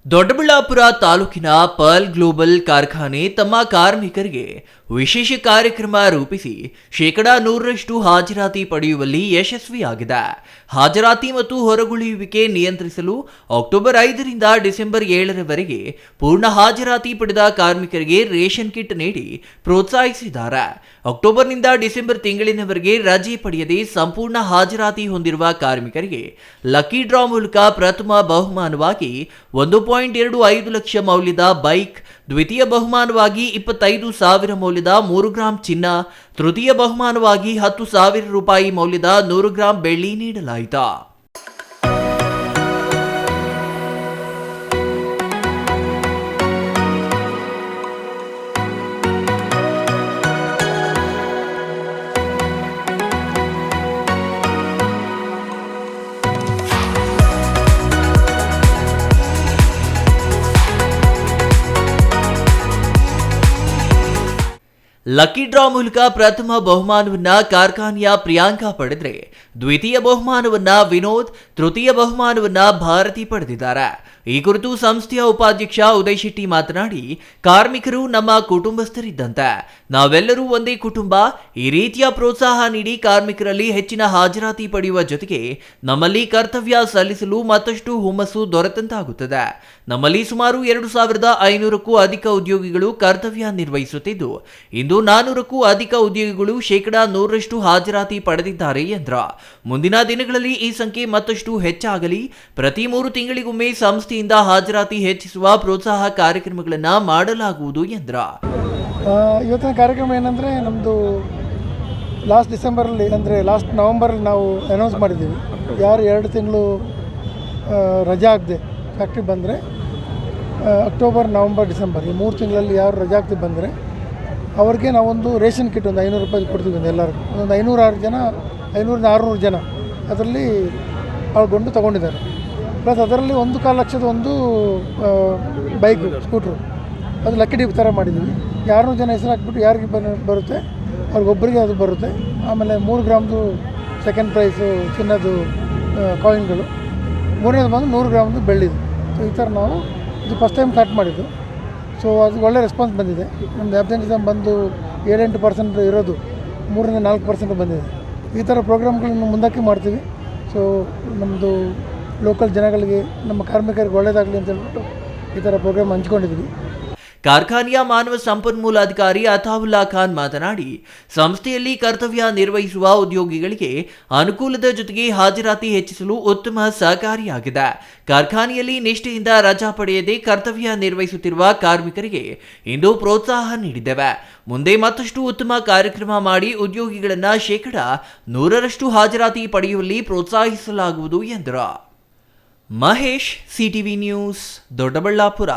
ದೊಡ್ಡಬಳ್ಳಾಪುರ ತಾಲೂಕಿನ pearl global ಕಾರ್ಖಾನೆ ತಮ್ಮ ಕಾರ್ಮಿಕರಿಗೆ ವಿಶೇಷ ಕಾರ್ಯಕ್ರಮ ರೂಪಿಸಿ 100% ಹಾಜರಾತಿ ಪಡೆಯುವಲ್ಲಿ ಯಶಸ್ವಿಯಾಗಿದೆ. ಹಾಜರಾತಿ ಮತ್ತು ಹೊರಗುಳಿಯುವಿಕೆ ನಿಯಂತ್ರಿಸಲು ಅಕ್ಟೋಬರ್ 5ರಿಂದ ಡಿಸೆಂಬರ್ 7ರವರೆಗೆ ಪೂರ್ಣ ಹಾಜರಾತಿ ಪಡೆದ ಕಾರ್ಮಿಕರಿಗೆ ರೇಷನ್ ಕಿಟ್ ನೀಡಿ ಪ್ರೋತ್ಸಾಹಿಸಿದ್ದಾರೆ. ಅಕ್ಟೋಬರ್ನಿಂದ ಡಿಸೆಂಬರ್ ತಿಂಗಳಿನವರೆಗೆ ರಜೆ ಪಡೆಯದೆ ಸಂಪೂರ್ಣ ಹಾಜರಾತಿ ಹೊಂದಿರುವ ಕಾರ್ಮಿಕರಿಗೆ ಲಕ್ಕಿ ಡ್ರಾ ಮೂಲಕ ಪ್ರಥಮ ಬಹುಮಾನವಾಗಿ 1.25 ಲಕ್ಷ ಮೌಲ್ಯದ ಬೈಕ್, ದ್ವಿತೀಯ ಬಹುಮಾನವಾಗಿ 25,000 ಮೌಲ್ಯದ 3 ಗ್ರಾಂ ಚಿನ್ನ, ತೃತೀಯ ಬಹುಮಾನವಾಗಿ 10,000 ರೂಪಾಯಿ ಮೌಲ್ಯದ 100 ಗ್ರಾಂ ಬೆಳ್ಳಿ ನೀಡಲಾಯಿತು. ಲಕ್ಕಿ ಡ್ರಾ ಮೂಲಕ ಪ್ರಥಮ ಬಹುಮಾನವನ್ನ ಕಾರ್ಖಾನೆಯ ಪ್ರಿಯಾಂಕಾ ಪಡೆದರೆ, ದ್ವಿತೀಯ ಬಹುಮಾನವನ್ನ ವಿನೋದ್, ತೃತೀಯ ಬಹುಮಾನವನ್ನ ಭಾರತಿ ಪಡೆದಿದ್ದಾರೆ. ಈ ಕುರಿತು ಸಂಸ್ಥೆಯ ಉಪಾಧ್ಯಕ್ಷ ಉದಯ್ ಶೆಟ್ಟಿ ಮಾತನಾಡಿ, ಕಾರ್ಮಿಕರು ನಮ್ಮ ಕುಟುಂಬಸ್ಥರಿದ್ದಂತೆ, ನಾವೆಲ್ಲರೂ ಒಂದೇ ಕುಟುಂಬ. ಈ ರೀತಿಯ ಪ್ರೋತ್ಸಾಹ ನೀಡಿ ಕಾರ್ಮಿಕರಲ್ಲಿ ಹೆಚ್ಚಿನ ಹಾಜರಾತಿ ಪಡೆಯುವ ಜೊತೆಗೆ ನಮ್ಮಲ್ಲಿ ಕರ್ತವ್ಯ ಸಲ್ಲಿಸಲು ಮತ್ತಷ್ಟು ಹುಮ್ಮಸ್ಸು ದೊರೆತಂತಾಗುತ್ತದೆ. ನಮ್ಮಲ್ಲಿ ಸುಮಾರು 2,500ಕ್ಕೂ ಅಧಿಕ ಉದ್ಯೋಗಿಗಳು ಕರ್ತವ್ಯ ನಿರ್ವಹಿಸುತ್ತಿದ್ದು, ಇಂದು 400ಕ್ಕೂ ಅಧಿಕ ಉದ್ಯೋಗಿಗಳು 100% ಹಾಜರಾತಿ ಪಡೆದಿದ್ದಾರೆ ಎಂದರು. ಮುಂದಿನ ದಿನಗಳಲ್ಲಿ ಈ ಸಂಖ್ಯೆ ಮತ್ತಷ್ಟು ಹೆಚ್ಚಾಗಲಿ. ಪ್ರತಿ 3 ತಿಂಗಳಿಗೊಮ್ಮೆ ಸಂಸ್ಥೆಯಿಂದ ಹಾಜರಾತಿ ಹೆಚ್ಚಿಸುವ ಪ್ರೋತ್ಸಾಹ ಕಾರ್ಯಕ್ರಮಗಳನ್ನು ಮಾಡಲಾಗುವುದು ಎಂದರು. ಇವತ್ತಿನ ಕಾರ್ಯಕ್ರಮ ಏನಂದರೆ, ನಮ್ಮದು ಲಾಸ್ಟ್ ಡಿಸೆಂಬರಲ್ಲಿ ಅಂದರೆ ಲಾಸ್ಟ್ ನವಂಬರಲ್ಲಿ ನಾವು ಅನೌನ್ಸ್ ಮಾಡಿದ್ದೀವಿ. ಯಾರು 2 ತಿಂಗಳು ರಜಾ ಆಗದೆ ಫ್ಯಾಕ್ಟ್ರಿ ಬಂದರೆ, ಅಕ್ಟೋಬರ್, ನವಂಬರ್, ಡಿಸೆಂಬರ್ ಈ 3 ತಿಂಗಳಲ್ಲಿ ಯಾರು ರಜಾ ಆಗದೆ ಬಂದರೆ ಅವ್ರಿಗೆ ನಾವೊಂದು ರೇಷನ್ ಕಿಟ್ ಒಂದು 500 ರೂಪಾಯಿ ಕೊಡ್ತೀವಿ. ಎಲ್ಲರಿಗೂ ಒಂದು 506 ಜನ, 500-600 ಜನ ಅದರಲ್ಲಿ ಪಾಲ್ಗೊಂಡು ತೊಗೊಂಡಿದ್ದಾರೆ. ಪ್ಲಸ್ ಅದರಲ್ಲಿ 1.25 ಲಕ್ಷದ ಒಂದು ಬೈಕ್, ಸ್ಕೂಟ್ರು, ಅದು ಲಕ್ಕಿ ಡಿಪ್ ಥರ ಮಾಡಿದ್ದೀವಿ. 200 ಜನ ಹೆಸರು ಹಾಕ್ಬಿಟ್ಟು ಯಾರಿಗೆ ಬರುತ್ತೆ ಅವ್ರಿಗೊಬ್ಬರಿಗೆ ಅದು ಬರುತ್ತೆ. ಆಮೇಲೆ 3 ಗ್ರಾಮ್ದು ಸೆಕೆಂಡ್ ಪ್ರೈಸು ಚಿನ್ನದು ಕಾಯಿನ್ಗಳು, ಮೂರನೇದು ಬಂದು 100 ಗ್ರಾಮ್ದು ಬೆಳ್ಳಿದು. ಸೊ ಈ ಥರ ನಾವು ಇದು ಫಸ್ಟ್ ಟೈಮ್ ಸ್ಟಾರ್ಟ್ ಮಾಡಿದ್ದು. ಸೊ ಅದು ಒಳ್ಳೆ ರೆಸ್ಪಾನ್ಸ್ ಬಂದಿದೆ. ನಮ್ಮದು ಅಬ್ಸೆಂಟಿಸಮ್ ಬಂದು 7-8% ಇರೋದು 3-4% ಬಂದಿದೆ. ಈ ಥರ ಪ್ರೋಗ್ರಾಮ್ಗಳನ್ನು ಮುಂದಕ್ಕೆ ಮಾಡ್ತೀವಿ. ಸೊ ನಮ್ಮದು ಲೋಕಲ್ ಜನಗಳಿಗೆ, ನಮ್ಮ ಕಾರ್ಮಿಕರಿಗೆ ಒಳ್ಳೆಯದಾಗಲಿ ಅಂತ ಹೇಳ್ಬಿಟ್ಟು ಈ ಥರ ಪ್ರೋಗ್ರಾಮ್ ಹಂಚ್ಕೊಂಡಿದ್ವಿ. ಕಾರ್ಖಾನೆಯ ಮಾನವ ಸಂಪನ್ಮೂಲ ಅಧಿಕಾರಿ ಅತಾವುಲ್ಲಾ ಖಾನ್ ಮಾತನಾಡಿ, ಸಂಸ್ಥೆಯಲ್ಲಿ ಕರ್ತವ್ಯ ನಿರ್ವಹಿಸುವ ಉದ್ಯೋಗಿಗಳಿಗೆ ಅನುಕೂಲದ ಜೊತೆಗೆ ಹಾಜರಾತಿ ಹೆಚ್ಚಿಸಲು ಉತ್ತಮ ಸಹಕಾರಿಯಾಗಿದೆ. ಕಾರ್ಖಾನೆಯಲ್ಲಿ ನಿಷ್ಠೆಯಿಂದ ರಜಾ ಪಡೆಯದೆ ಕರ್ತವ್ಯ ನಿರ್ವಹಿಸುತ್ತಿರುವ ಕಾರ್ಮಿಕರಿಗೆ ಇಂದು ಪ್ರೋತ್ಸಾಹ ನೀಡಿದ್ದೇವೆ. ಮುಂದೆ ಮತ್ತಷ್ಟು ಉತ್ತಮ ಕಾರ್ಯಕ್ರಮ ಮಾಡಿ ಉದ್ಯೋಗಿಗಳನ್ನು 100% ಹಾಜರಾತಿ ಪಡೆಯುವಲ್ಲಿ ಪ್ರೋತ್ಸಾಹಿಸಲಾಗುವುದು ಎಂದರು. Mahesh, CTV news, Doddaballapura.